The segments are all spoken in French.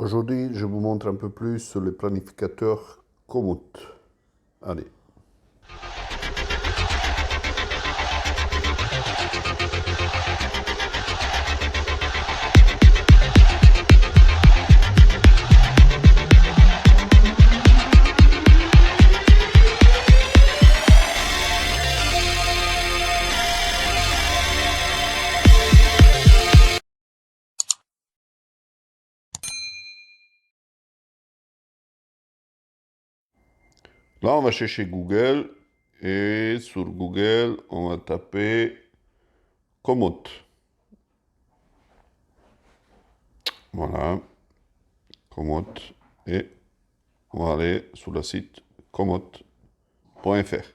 Aujourd'hui, je vous montre un peu plus sur le planificateur Komoot. Allez. Là, on va chercher Google et sur Google, on va taper Komoot. Voilà, Komoot. Et on va aller sur le site komoot.fr.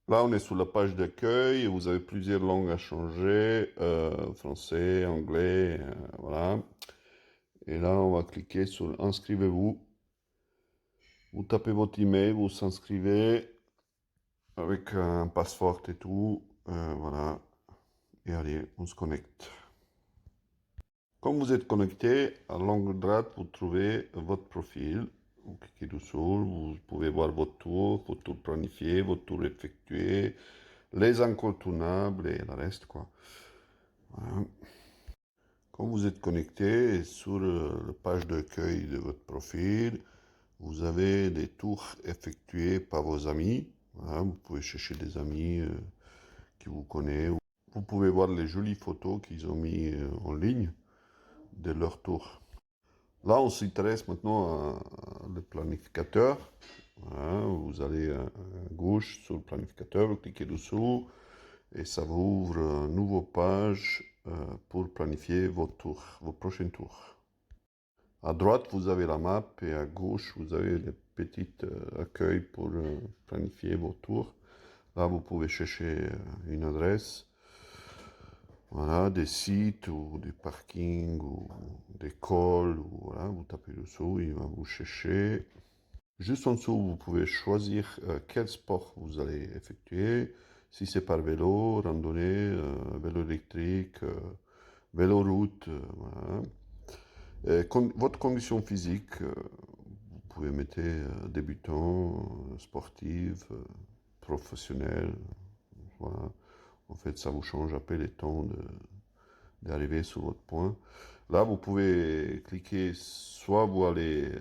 Là, on est sur la page d'accueil. Vous avez plusieurs langues à changer, français, anglais, voilà. Et là, on va cliquer sur Inscrivez-vous. Vous tapez votre email, vous s'inscrivez avec un passeport et tout. Voilà. Et allez, on se connecte. Comme vous êtes connecté, à l'angle droite, vous trouvez votre profil. Vous cliquez dessous, vous pouvez voir votre tour planifié, votre tour effectué, les incontournables et le reste, quoi. Voilà. Comme vous êtes connecté, sur la page d'accueil de votre profil, vous avez des tours effectués par vos amis. Voilà, vous pouvez chercher des amis qui vous connaissent. Vous pouvez voir les jolies photos qu'ils ont mis en ligne de leur tour. Là, on s'intéresse maintenant à le planificateur. Voilà, vous allez à gauche sur le planificateur, vous cliquez dessous et ça vous ouvre une nouvelle page pour planifier vos tours, vos prochains tours. À droite, vous avez la map et à gauche, vous avez les petits accueils pour planifier vos tours. Là, vous pouvez chercher une adresse. Voilà, des sites ou des parkings ou des calls, ou, voilà, vous tapez dessous, il va vous chercher. Juste en dessous, vous pouvez choisir quel sport vous allez effectuer. Si c'est par vélo, randonnée, vélo électrique, vélo route, voilà. Votre condition physique, vous pouvez mettre débutant, sportive, professionnel, voilà. En fait, ça vous change un peu les temps d'arriver sur votre point. Là, vous pouvez cliquer, soit vous allez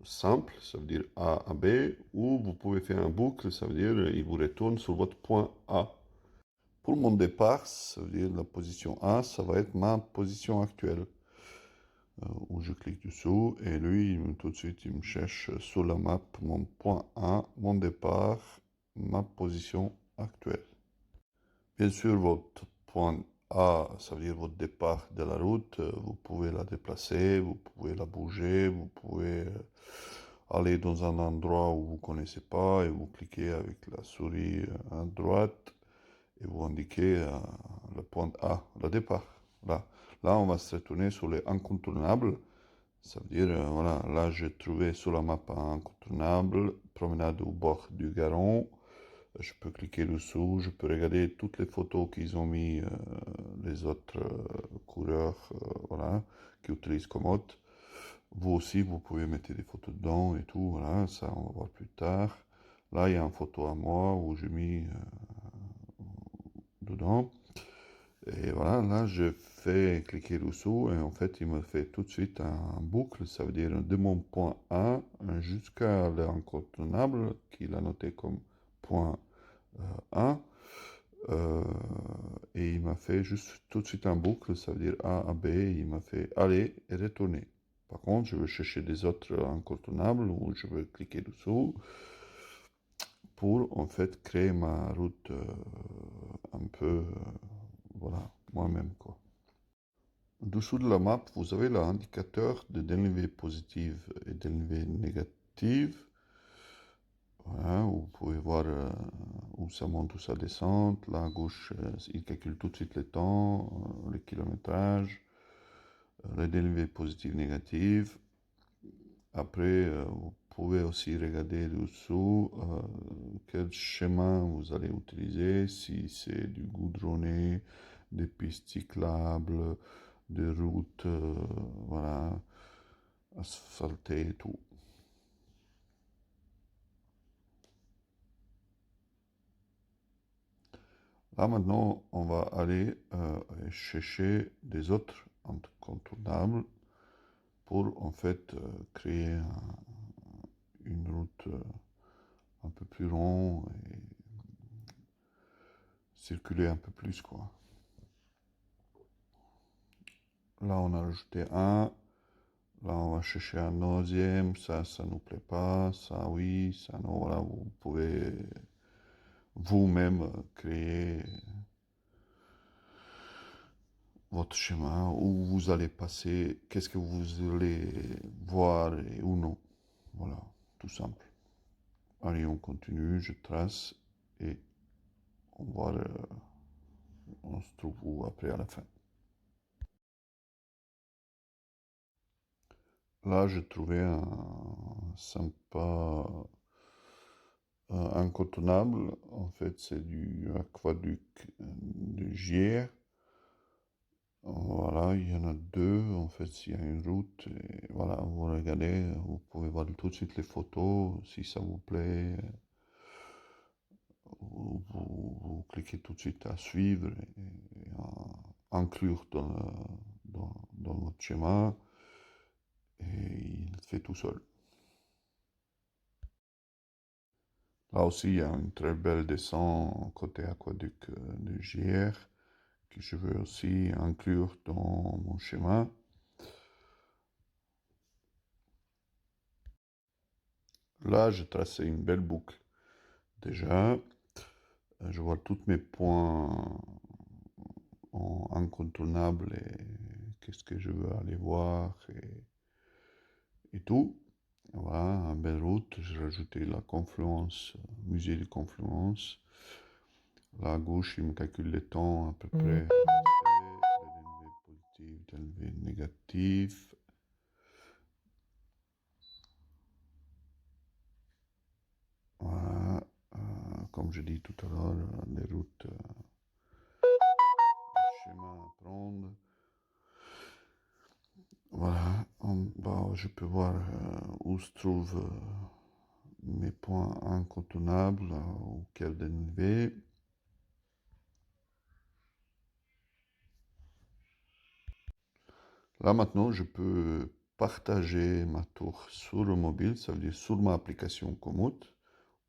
simple, ça veut dire A à B, ou vous pouvez faire un boucle, ça veut dire il vous retourne sur votre point A. Pour mon départ, ça veut dire la position A, ça va être ma position actuelle. Où je clique dessous et lui, tout de suite, il me cherche sur la map mon point A, mon départ, ma position actuelle. Bien sûr, votre point A, ça veut dire votre départ de la route, vous pouvez la déplacer, vous pouvez la bouger, vous pouvez aller dans un endroit où vous ne connaissez pas et vous cliquez avec la souris à droite et vous indiquez le point A, le départ. Là, on va se retourner sur les incontournables. Ça veut dire, voilà, là j'ai trouvé sur la map un incontournable, promenade au bord du Garonne. Je peux cliquer dessous, je peux regarder toutes les photos qu'ils ont mis les autres coureurs, voilà, qui utilisent Komoot. Vous aussi, vous pouvez mettre des photos dedans et tout, voilà, ça on va voir plus tard. Là, il y a une photo à moi où j'ai mis dedans. Et voilà, là, je fais cliquer dessous et en fait, il me fait tout de suite un boucle. Ça veut dire de mon point A jusqu'à l'incontournable qu'il a noté comme point A. Et il m'a fait juste tout de suite un boucle. Ça veut dire A à B. Il m'a fait aller et retourner. Par contre, je veux chercher des autres incontournables où je veux cliquer dessous pour en fait créer ma route un peu, voilà, moi-même quoi. Dessous de la map, vous avez l'indicateur de dénivelé positive et dénivelé négative. Voilà, vous pouvez voir où ça monte, où ça descend. Là à gauche, il calcule tout de suite les temps, le kilométrage, le dénivelé positif, négatif. Après, vous pouvez aussi regarder dessous quel chemin vous allez utiliser, si c'est du goudronné, des pistes cyclables, des routes, voilà, asphaltées et tout. Là maintenant, on va aller chercher des autres incontournables pour en fait créer une route un peu plus longue et circuler un peu plus quoi. Là on a ajouté un, là on va chercher un deuxième, ça nous plaît pas, ça oui, ça non, voilà, vous pouvez vous-même créer votre chemin, où vous allez passer, qu'est-ce que vous allez voir et où non. Voilà, tout simple. Allez, on continue, je trace et on voit, on se trouve où après à la fin. Là, j'ai trouvé un sympa incontournable. En fait, c'est du aquaduc de Gier. Voilà, il y en a deux. En fait, il y a une route. Et voilà, vous regardez, vous pouvez voir tout de suite les photos. Si ça vous plaît, vous cliquez tout de suite à suivre et à inclure dans votre schéma. Et il fait tout seul. Là aussi, il y a une très belle descente côté aquaduc de JR que je veux aussi inclure dans mon schéma. Là, j'ai tracé une belle boucle. Déjà, je vois tous mes points en incontournables et qu'est-ce que je veux aller voir et tout. Voilà, une belle route. J'ai rajouté la Confluence, musée de Confluence. Là à gauche, il me calcule les temps à peu près. LNV positif, LNV négatif. Voilà, comme je dis tout à l'heure, les routes, les schémas à prendre. Voilà, en bas, je peux voir où se trouvent mes points incontournables, au cœur d'NV. Là maintenant, je peux partager ma tour sur le mobile, ça veut dire sur ma application Komoot,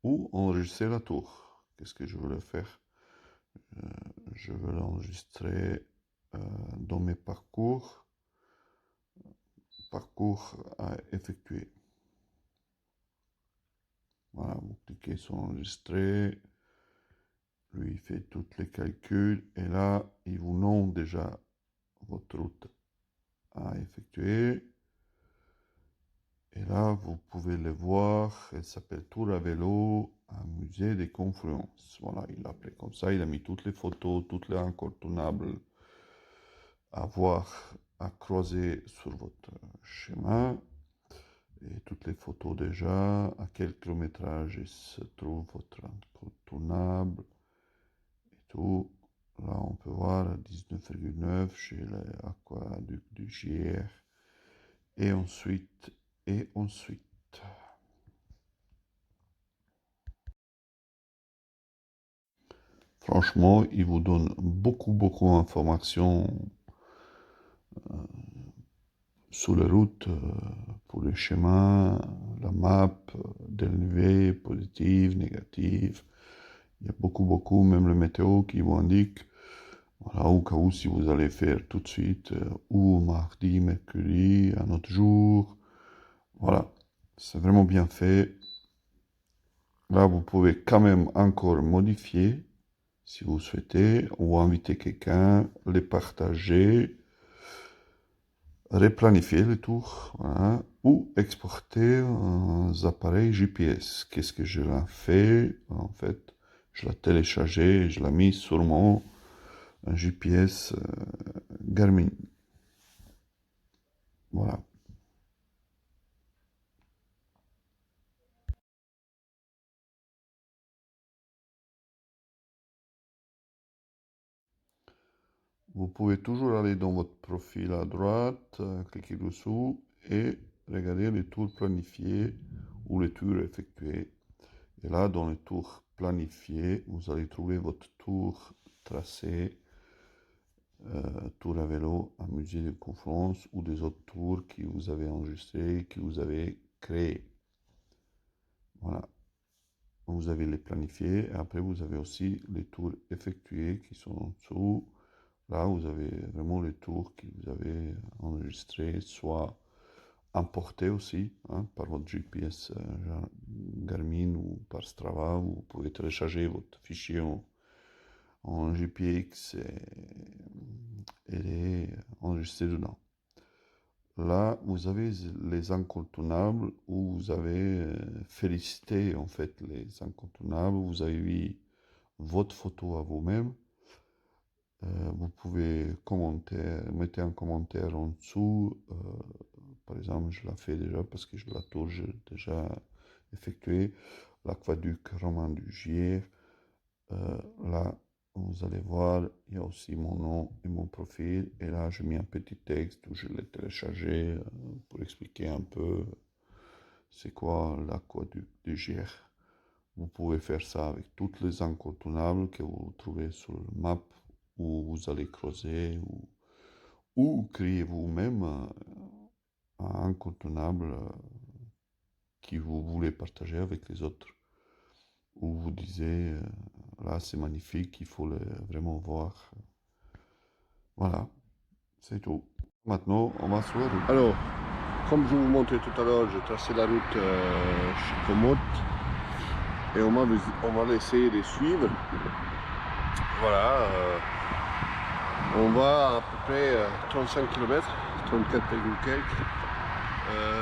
ou enregistrer la tour. Qu'est-ce que je veux faire? Je veux l'enregistrer dans mes parcours à effectuer. Voilà, vous cliquez sur enregistrer, lui il fait tous les calculs et là il vous nomme déjà votre route à effectuer. Et là, vous pouvez le voir, elle s'appelle Tour à vélo, un musée des confluences. Voilà, il l'a appelé comme ça, il a mis toutes les photos, toutes les incontournables à voir, à croiser sur votre schéma. Et toutes les photos déjà, à quel kilométrage se trouve votre incontournable et tout. Là, on peut voir à 19,9 chez l'Aquaduc du JR. Et ensuite, et ensuite. Franchement, il vous donne beaucoup d'informations sur les routes, pour les schémas, la map, dérivée, positive, négative. Il y a beaucoup, même le météo qui vous indique, voilà, au cas où si vous allez faire tout de suite, ou mardi, mercredi, un autre jour. Voilà, c'est vraiment bien fait. Là, vous pouvez quand même encore modifier si vous souhaitez, ou inviter quelqu'un, les partager, replanifier le tour, voilà, ou exporter un appareil GPS. Qu'est-ce que je l'ai fait? En fait, je l'ai téléchargé et je l'ai mis sur mon GPS Garmin. Voilà. vous pouvez toujours aller dans votre profil à droite, cliquer dessous et regarder les tours planifiés ou les tours effectués. Et là, dans les tours planifiés, vous allez trouver votre tour tracé, tour à vélo, un musée de conférence ou des autres tours que vous avez enregistrés, que vous avez créés. Voilà. Vous avez les planifiés et après vous avez aussi les tours effectués qui sont en dessous. Là, vous avez vraiment les tours que vous avez enregistrés, soit importés aussi par votre GPS Garmin ou par Strava. Vous pouvez télécharger votre fichier en GPX et les enregistrer dedans. Là, vous avez les incontournables où vous avez félicité en fait les incontournables. Vous avez mis votre photo à vous-même. Vous pouvez commenter, mettez un commentaire en dessous. Par exemple, je l'ai fait déjà parce que je la touche déjà effectuée. L'aqueduc romain du Gier. Là, vous allez voir, il y a aussi mon nom et mon profil. Et là, j'ai mis un petit texte où je l'ai téléchargé pour expliquer un peu c'est quoi l'aqueduc du Gier. Vous pouvez faire ça avec toutes les incontournables que vous trouvez sur le map où vous allez creuser ou créer vous-même un incontournable que vous voulez partager avec les autres. Où vous disiez, là c'est magnifique, il faut vraiment voir. Voilà, c'est tout. Maintenant, on va sur la route. Alors, comme je vous montrais tout à l'heure, j'ai tracé la route chez Komoot. Et on va essayer de suivre. Voilà. On va à peu près 35 km, 34 quelques.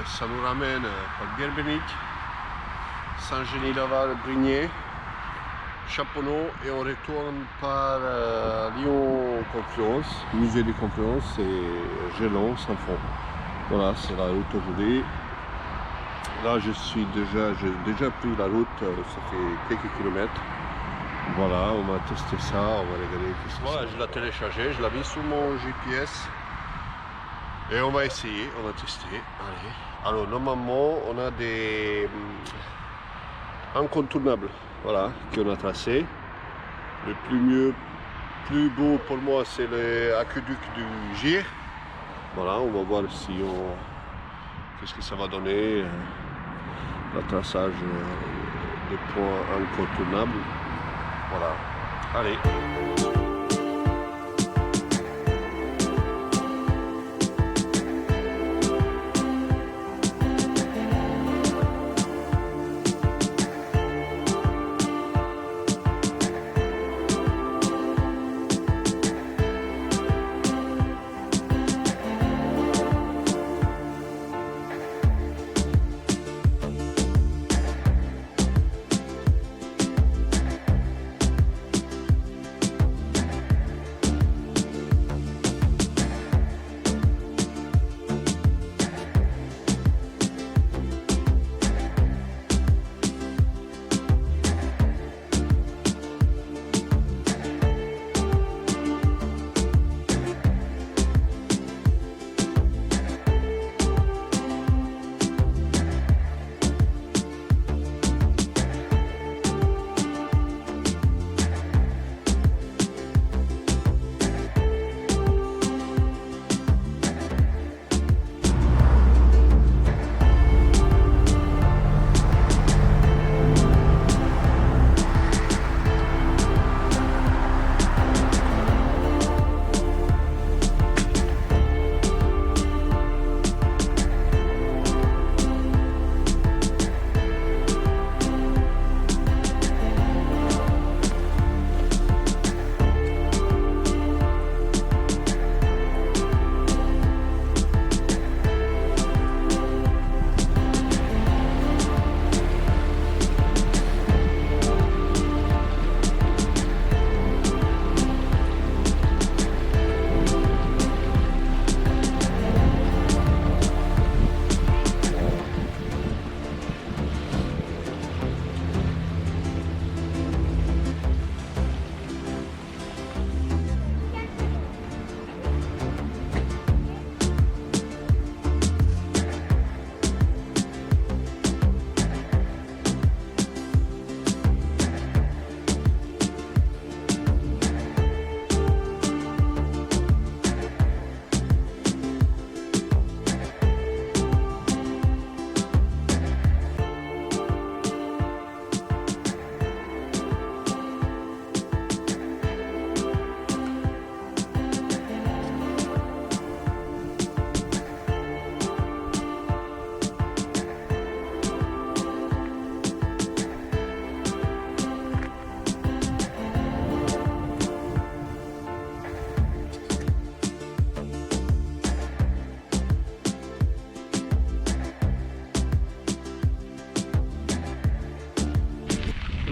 Ça nous ramène par Birbenic, Saint-Genis-Laval, Brigné, Chaponneau et on retourne par Lyon-Confluence, musée de Confluence et Gélon, Saint-Fond. Voilà, c'est la route aujourd'hui. Là, j'ai déjà pris la route, ça fait quelques kilomètres. Voilà, on va tester ça, on va regarder qu'est-ce que voilà, je l'ai téléchargé, je l'ai mis sur mon GPS. Et on va essayer, on va tester. Allez. Alors, normalement, on a des incontournables, voilà, qu'on a tracé. Le plus beau pour moi, c'est l'aqueduc du Gier. Voilà, on va voir si qu'est-ce que ça va donner. Le traçage des points incontournables. Voilà. Allez.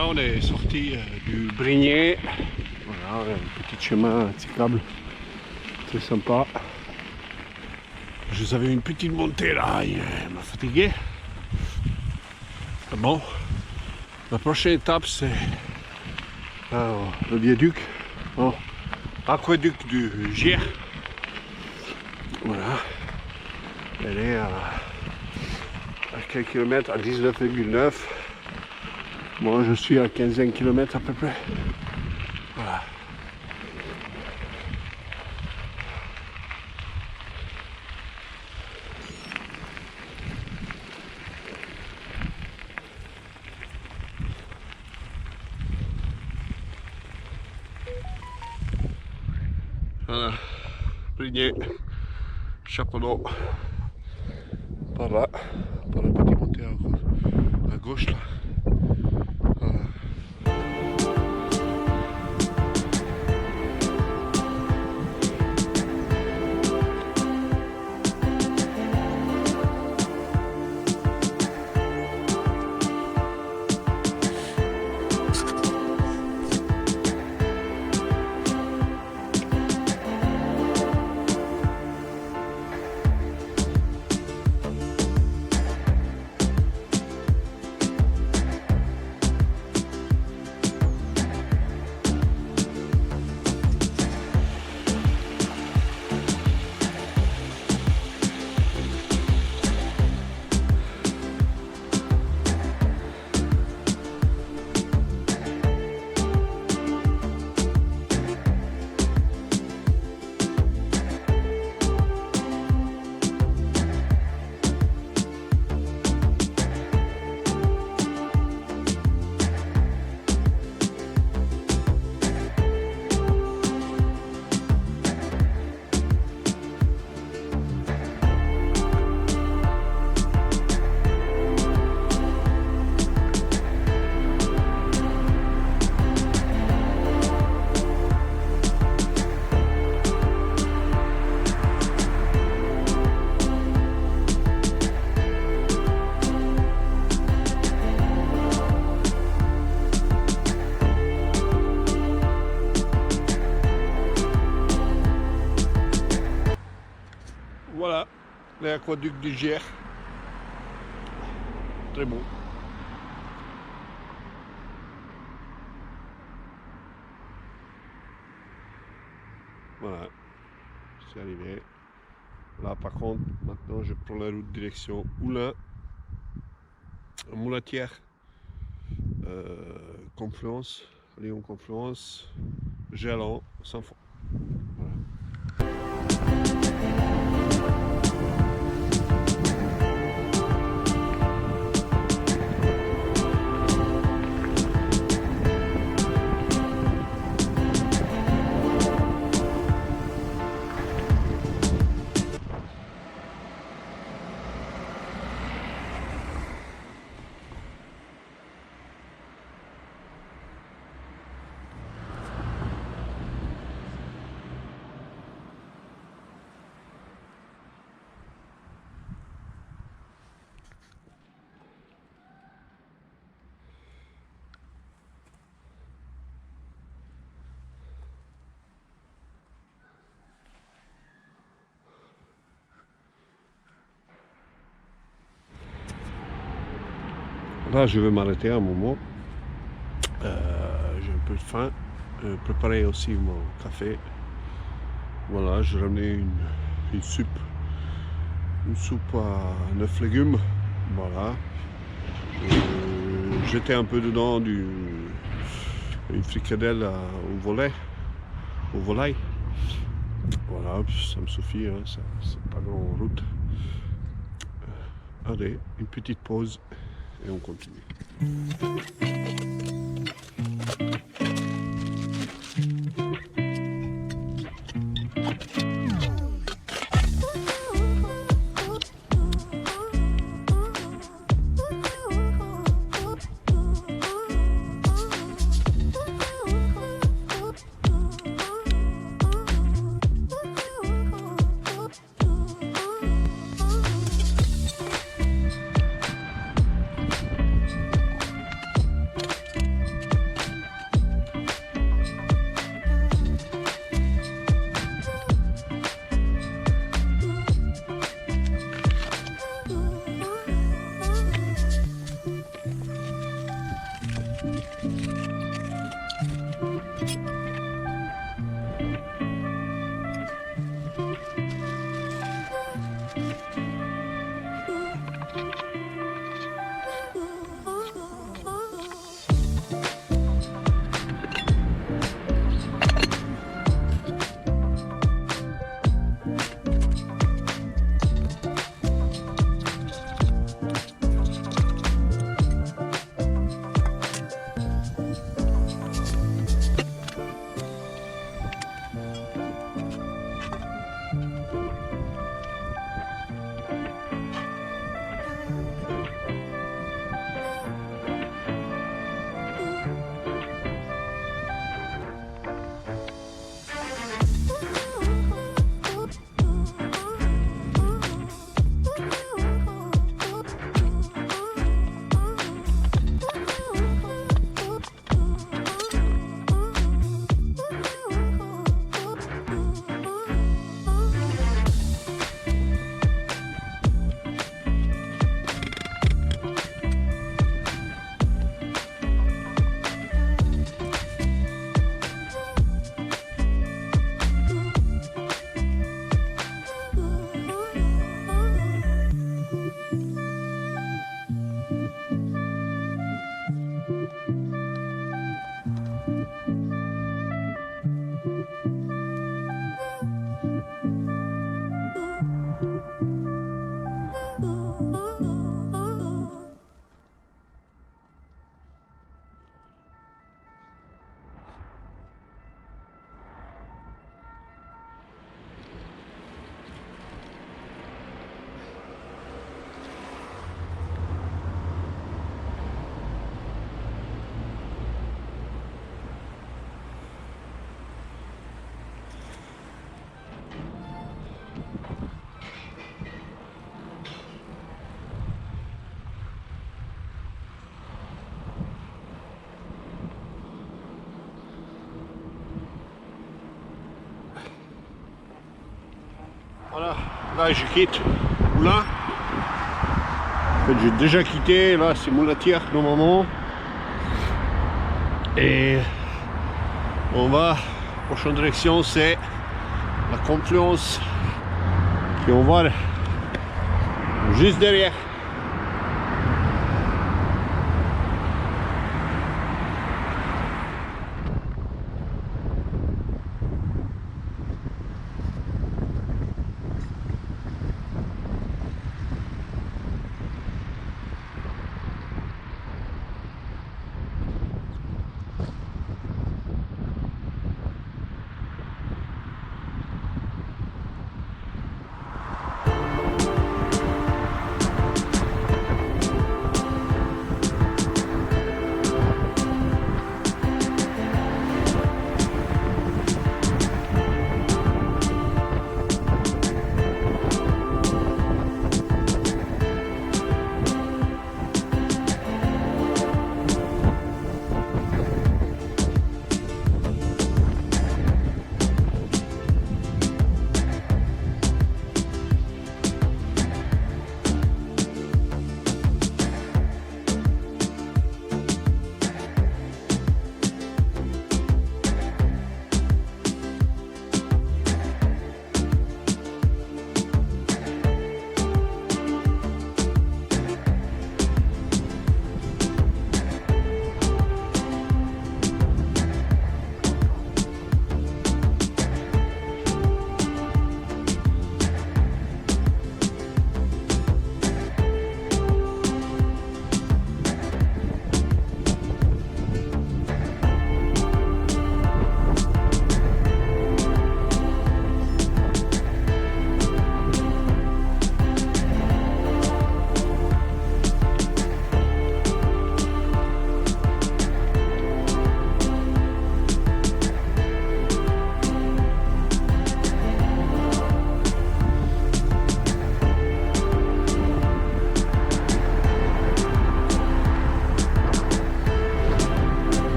Voilà, on est sorti du Brigné. Voilà, un petit chemin cyclable très sympa. Je savais une petite montée là, il m'a fatigué. Bon, la prochaine étape c'est le viaduc, aqueduc du Gier. Voilà, elle est à quelques kilomètres, à 19,9. Moi je suis à 15 km à peu près. Voilà. Voilà, Brigné, chapeau d'eau, par là, par la petite montée à gauche là. Voilà. Voilà, l'aqueduc du Gier. Très beau. Voilà, c'est arrivé. Là par contre, maintenant je prends la route direction Oulin, Moulatière, Confluence, Lyon Confluence, Gélan, Saint-Fond. Voilà. Là, je vais m'arrêter un moment. J'ai un peu de faim. Préparer aussi mon café. Voilà, j'ai ramené une soupe. Une soupe à 9 légumes. Voilà. Jeter un peu dedans une fricadelle au volaille. Voilà, ça me suffit, hein, c'est pas grand route. Allez, une petite pause et on continue. là je quitte Moulin. En fait, j'ai déjà quitté, là c'est Moulatière normalement. Et on va, prochaine direction c'est la confluence qui on voit juste derrière.